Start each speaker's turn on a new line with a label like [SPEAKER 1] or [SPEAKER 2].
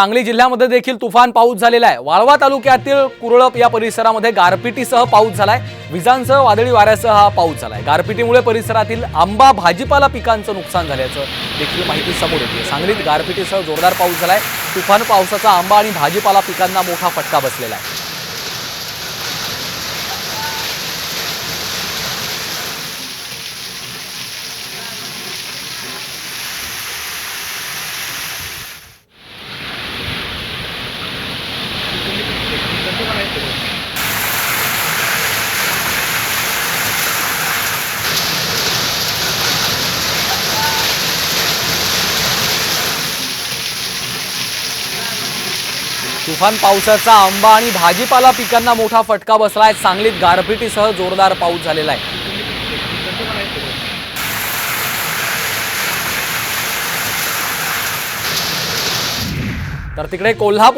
[SPEAKER 1] सांगली जिल्ह्यामध्ये देखील तुफान पाऊस झालेला आहे। वाळवा तालुक्यातील कुरळप या परिसरामध्ये गारपिटीसह पाऊस झालाय। विजांसह वादळी वाऱ्यासह हा पाऊस झालाय। गारपिटीमुळे परिसरातील आंबा भाजीपाला पिकांचं नुकसान झाल्याचं देखील माहिती समोर येते। सांगलीत गारपिटीसह जोरदार पाऊस झालाय। तुफान पावसाचा आंबा आणि भाजीपाला पिकांना मोठा फटका बसलेला आहे। तुफान पावसाचा आंबा आणि भाजीपाला पिकांना मोठा फटका बसलाय। सांगलीत गारपिटीसह जोरदार पाऊस झालेला आहे। तर तिकडे कोल्हापूर